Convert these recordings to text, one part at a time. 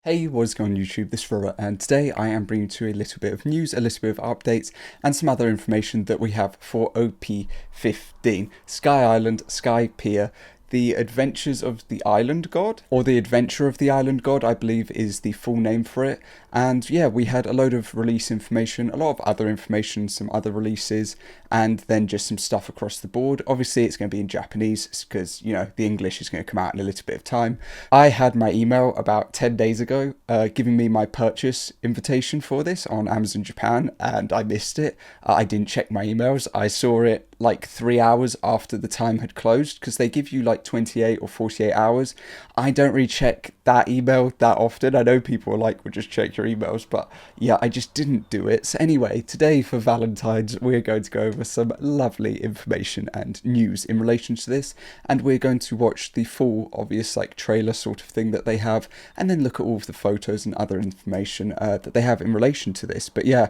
Hey, what's going on YouTube? This is Robert, and today I am bringing to you a little bit of news, a little bit of updates, and some other information that we have for OP15. Sky Island, Skypiea, the Adventures of the Island God, or the Adventure of the Island God, I believe is the full name for it. And yeah, we had a load of release information, a lot of other information, some other releases, and then just some stuff across the board. Obviously, it's going to be in Japanese because, you know, the English is going to come out in a little bit of time. I had my email about 10 days ago giving me my purchase invitation for this on Amazon Japan, and I missed it. I didn't check my emails. I saw it like 3 hours after the time had closed because they give you like 28 or 48 hours. I don't really check that email that often. I know people are like, well, just check your emails, but yeah, I just didn't do it. So anyway, today for Valentine's, we're going to go over some lovely information and news in relation to this, and we're going to watch the full obvious like trailer sort of thing that they have, and then look at all of the photos and other information that they have in relation to this. But yeah,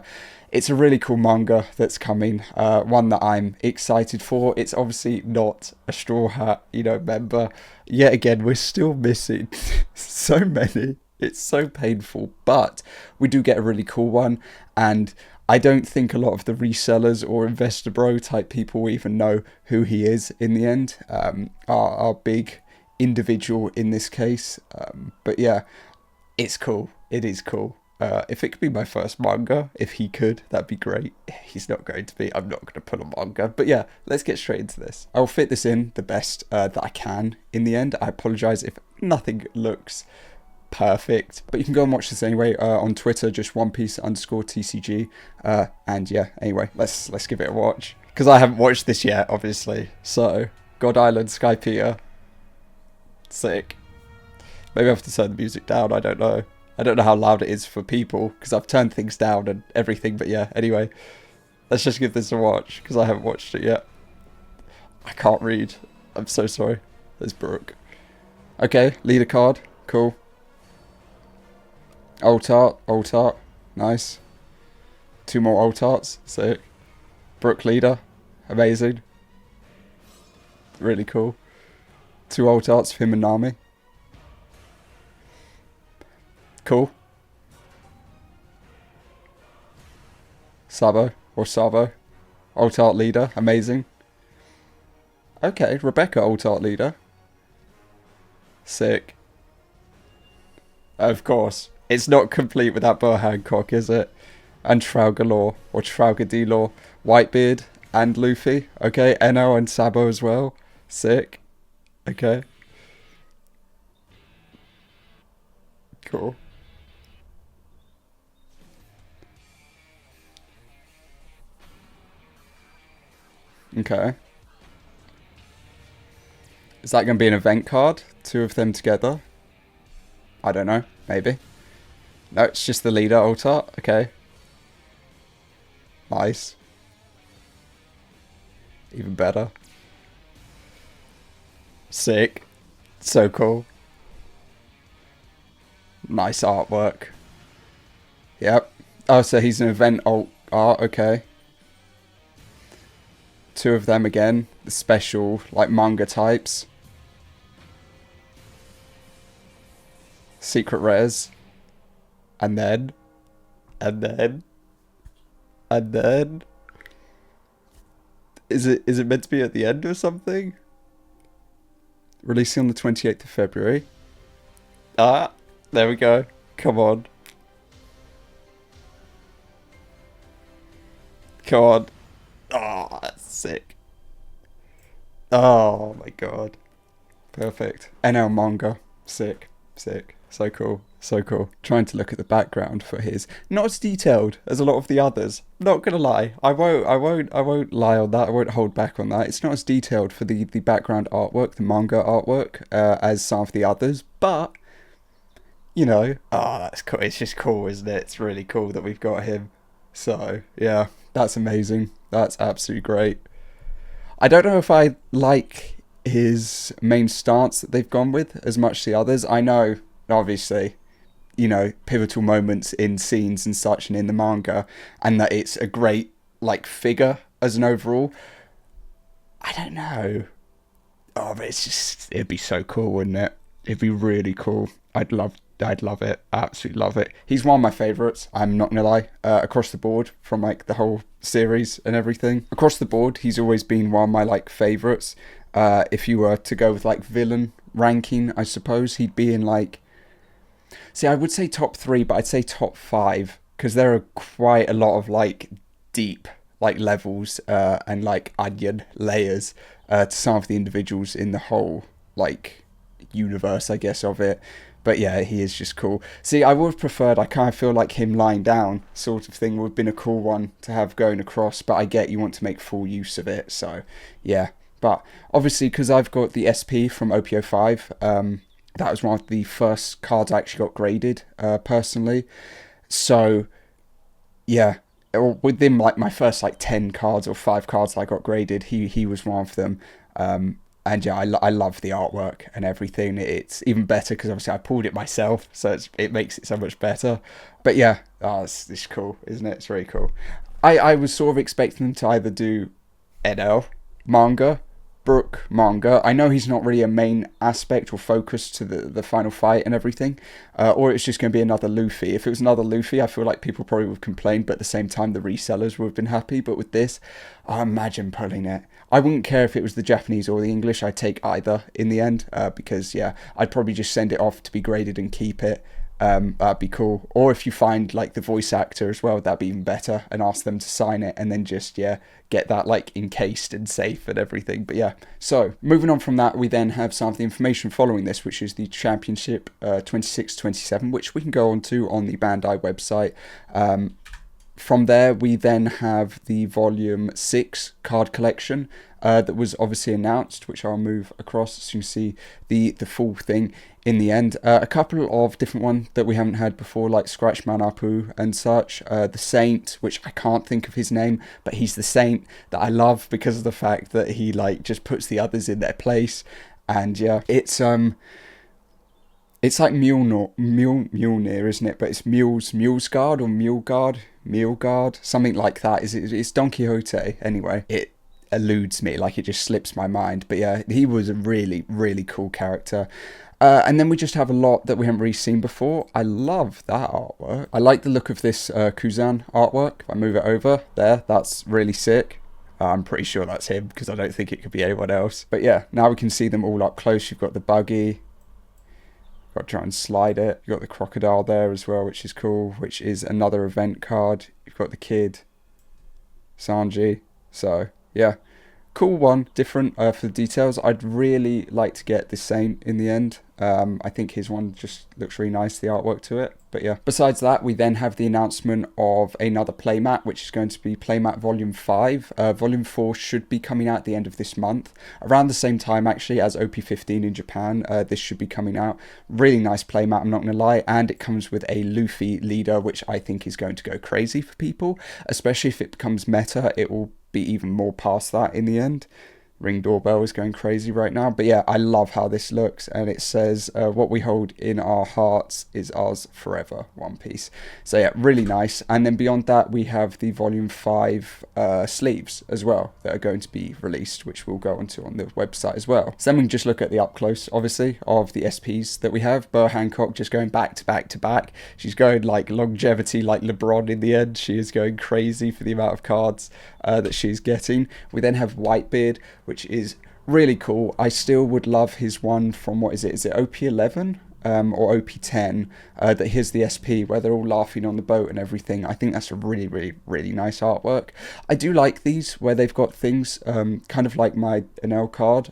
it's a really cool manga that's coming, one that I'm excited for. It's obviously not a Straw Hat, member. Yet again, we're still missing so many. It's so painful, but we do get a really cool one, and I don't think a lot of the resellers or investor bro type people even know who he is in the end, our big individual in this case. But yeah, it's cool. It is cool. If it could be my first manga, if he could, that'd be great. He's not going to be. I'm not going to pull a manga. But yeah, let's get straight into this. I'll fit this in the best that I can in the end. I apologise if nothing looks perfect, but you can go and watch this anyway on Twitter, just OnePiece_TCG. And yeah, anyway, let's give it a watch, because I haven't watched this yet, obviously. So, God Island, Skypiea. Sick. Maybe I have to turn the music down, I don't know. I don't know how loud it is for people, because I've turned things down and everything, but yeah, anyway. Let's just give this a watch, because I haven't watched it yet. I can't read. I'm so sorry. There's Brooke. Okay, leader card. Cool. Alt art. Nice. 2 more alt arts. Sick. Brooke leader. Amazing. Really cool. 2 alt arts for him and Nami. Cool. Sabo or Savo. Alt art leader. Amazing. Okay, Rebecca alt art leader. Sick. Of course. It's not complete without Bo Hancock, is it? And Trafalgar Law, or Trafalgar D Law. Whitebeard and Luffy. Okay, Enel and Sabo as well. Sick. Okay. Cool. Okay. Is that going to be an event card? 2 of them together? I don't know. Maybe. No, it's just the leader alt art. Okay. Nice. Even better. Sick. So cool. Nice artwork. Yep. Oh, so he's an event alt art. Okay. 2 of them again. The special, like, manga types. Secret rares. And then. Is it meant to be at the end or something? Releasing on the 28th of February. Ah, there we go. Come on. Come on. Oh, that's sick. Oh my god. Perfect. NL manga. Sick. Sick. So cool. So cool. Trying to look at the background for his. Not as detailed as a lot of the others. Not gonna lie. I won't lie on that. I won't hold back on that. It's not as detailed for the background artwork, the manga artwork, as some of the others, but that's cool. It's just cool, isn't it? It's really cool that we've got him. So yeah, that's amazing. That's absolutely great. I don't know if I like his main stance that they've gone with as much as the others. I know, obviously, pivotal moments in scenes and such and in the manga, and that it's a great, like, figure as an overall. I don't know. Oh, but it'd be so cool, wouldn't it? It'd be really cool. I'd love I'd love it. Absolutely love it. He's one of my favourites, I'm not gonna lie, across the board, from like the whole series and everything. Across the board, he's always been one of my like favourites. If you were to go with like villain ranking, I suppose he'd be in like, see, I would say top 3, but I'd say top 5, because there are quite a lot of like deep like levels and like onion layers to some of the individuals in the whole like universe, I guess, of it. But yeah, he is just cool. See, I would have preferred, I kind of feel like him lying down sort of thing would have been a cool one to have going across, but I get you want to make full use of it, so yeah. But obviously, because I've got the SP from OP15, that was one of the first cards I actually got graded, personally. So, yeah, within like my first like 10 cards or 5 cards I got graded, he was one of them. And yeah, I love the artwork and everything. It's even better because obviously I pulled it myself, so it makes it so much better. But yeah, it's cool, isn't it? It's very cool. I was sort of expecting them to either do Enel manga, Brook manga. I know he's not really a main aspect or focus to the final fight and everything, or it's just going to be another Luffy. If it was another Luffy, I feel like people probably would have complained, but at the same time the resellers would have been happy. But with this, I imagine pulling it. I wouldn't care if it was the Japanese or the English. I'd take either in the end, because yeah, I'd probably just send it off to be graded and keep it. That'd be cool. Or if you find like the voice actor as well, that'd be even better, and ask them to sign it, and then just, yeah, get that like encased and safe and everything. But yeah, so moving on from that, we then have some of the information following this, which is the championship 26-27, which we can go on to on the Bandai website. From there, we then have the volume 6 card collection that was obviously announced, which I'll move across so you can see the full thing in the end. A couple of different ones that we haven't had before, like Scratchman Apu and such. The Saint, which I can't think of his name, but he's the Saint that I love because of the fact that he like just puts the others in their place. And yeah, it's like Mjolnir, isn't it? But it's Mulesguard or Muleguard, something like that. It's Don Quixote anyway. It eludes me, like it just slips my mind. But yeah, he was a really, really cool character. And then we just have a lot that we haven't really seen before. I love that artwork. I like the look of this Kuzan artwork. If I move it over there, that's really sick. I'm pretty sure that's him because I don't think it could be anyone else. But yeah, now we can see them all up close. You've got the buggy. Got to try and slide it. You've got the crocodile there as well, which is cool, which is another event card. You've got the kid, Sanji. So, yeah, cool one, different for the details. I'd really like to get the Saint in the end. I think his one just looks really nice, the artwork to it. But yeah, besides that, we then have the announcement of another playmat, which is going to be playmat volume 5. Volume 4 should be coming out at the end of this month, around the same time actually as OP15 in Japan. This should be coming out. Really nice playmat, I'm not going to lie, and it comes with a Luffy leader, which I think is going to go crazy for people, especially if it becomes meta. It will be even more past that in the end. Ring doorbell is going crazy right now. But yeah, I love how this looks, and it says what we hold in our hearts is ours forever, One Piece. So yeah, really nice. And then beyond that, we have the volume 5 sleeves as well that are going to be released, which we'll go onto on the website as well. So then we can just look at the up close, obviously, of the SPs that we have. Burr Hancock just going back to back to back. She's going like longevity like LeBron in the end. She is going crazy for the amount of cards that she's getting. We then have Whitebeard, which is really cool. I still would love his one from, what is it OP11 or OP10, that here's the SP where they're all laughing on the boat and everything. I think that's a really, really, really nice artwork. I do like these where they've got things kind of like my Enel card,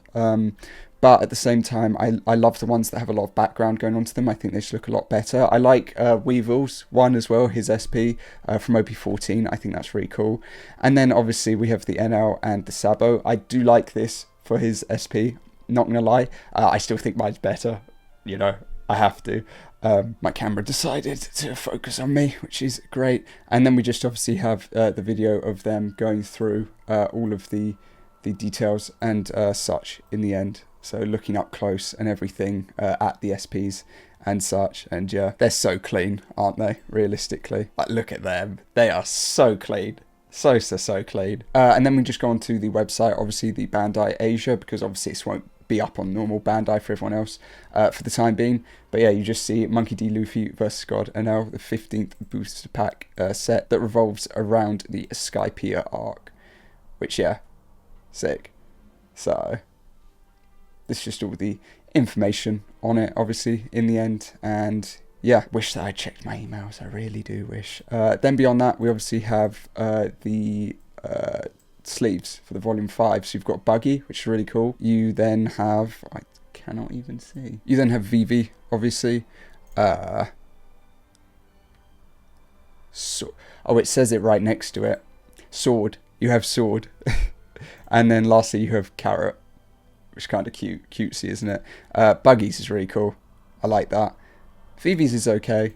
but at the same time, I love the ones that have a lot of background going onto them. I think they just look a lot better. I like Weevil's one as well, his SP from OP14. I think that's really cool. And then obviously we have the NL and the Sabo. I do like this for his SP, not gonna lie. I still think mine's better, you know, I have to. My camera decided to focus on me, which is great. And then we just obviously have the video of them going through all of the details and such in the end. So looking up close and everything at the SPs and such. And yeah, they're so clean, aren't they? Realistically. Like, look at them. They are so clean. So clean. And then we just go on to the website, obviously the Bandai Asia, because obviously this won't be up on normal Bandai for everyone else for the time being. But yeah, you just see Monkey D. Luffy versus God Enel, the 15th booster pack set that revolves around the Skypiea arc, which, yeah, sick. So this is just all the information on it, obviously, in the end. And yeah, wish that I checked my emails. I really do wish. Then beyond that, we obviously have the sleeves for the volume 5. So you've got Buggy, which is really cool. You then have, I cannot even see. You then have Vivi, obviously. So, oh, it says it right next to it. Sword. You have Sword. And then lastly, you have Carrot, which is kind of cutesy, isn't it? Buggy's is really cool. I like that. Vivi's is okay.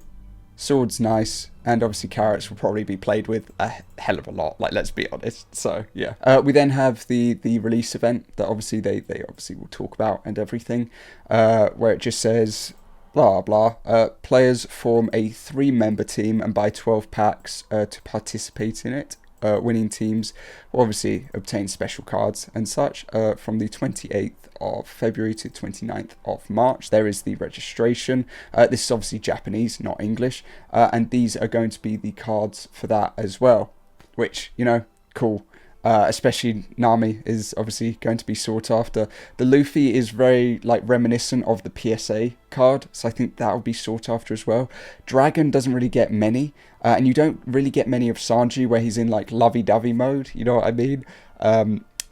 Sword's nice. And obviously Carrots will probably be played with a hell of a lot, like, let's be honest. So yeah, we then have the release event that obviously they obviously will talk about and everything, where it just says blah blah, players form a 3-member team and buy 12 packs to participate in it. Winning teams will obviously obtain special cards and such from the 28th of February to 29th of March. There is the registration. This is obviously Japanese, not English, and these are going to be the cards for that as well, which, you know, cool. Especially Nami is obviously going to be sought after. The Luffy is very, like, reminiscent of the PSA card, so I think that will be sought after as well. Dragon doesn't really get many, and you don't really get many of Sanji where he's in, like, lovey-dovey mode, you know what I mean?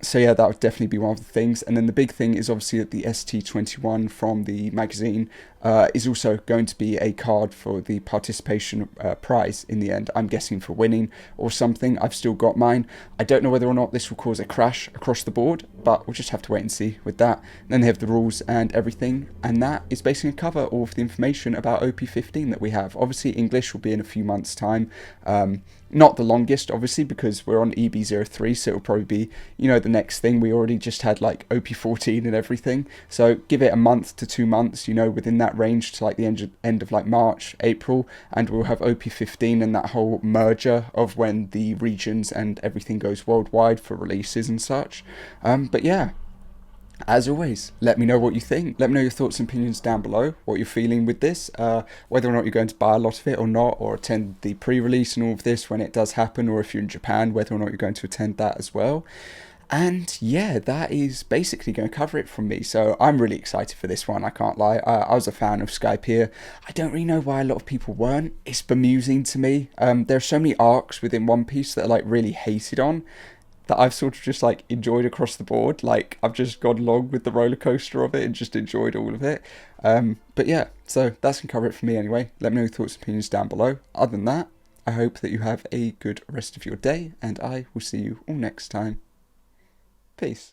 So yeah, that would definitely be one of the things. And then the big thing is obviously that the ST21 from the magazine is also going to be a card for the participation prize in the end. I'm guessing for winning or something. I've still got mine. I don't know whether or not this will cause a crash across the board, but we'll just have to wait and see with that. And then they have the rules and everything. And that is basically going to cover all of the information about OP15 that we have. Obviously, English will be in a few months' time. Not the longest, obviously, because we're on EB03, so it'll probably be, you know, the next thing. We already just had, like, OP14 and everything. So give it a month to 2 months, you know, within that range to, like, the end of like, March, April, and we'll have OP15 and that whole merger of when the regions and everything goes worldwide for releases and such. But yeah. As always, let me know what you think. Let me know your thoughts and opinions down below, what you're feeling with this, whether or not you're going to buy a lot of it or not, or attend the pre-release and all of this when it does happen, or if you're in Japan, whether or not you're going to attend that as well. And yeah, that is basically going to cover it from me. So I'm really excited for this one, I can't lie. I was a fan of Skypiea. I don't really know why a lot of people weren't. It's bemusing to me. There are so many arcs within One Piece that are, like, really hated on, that I've sort of just, like, enjoyed across the board. Like, I've just gone along with the roller coaster of it and just enjoyed all of it. But yeah, so that's going to cover it for me anyway. Let me know your thoughts and opinions down below. Other than that, I hope that you have a good rest of your day, and I will see you all next time. Peace.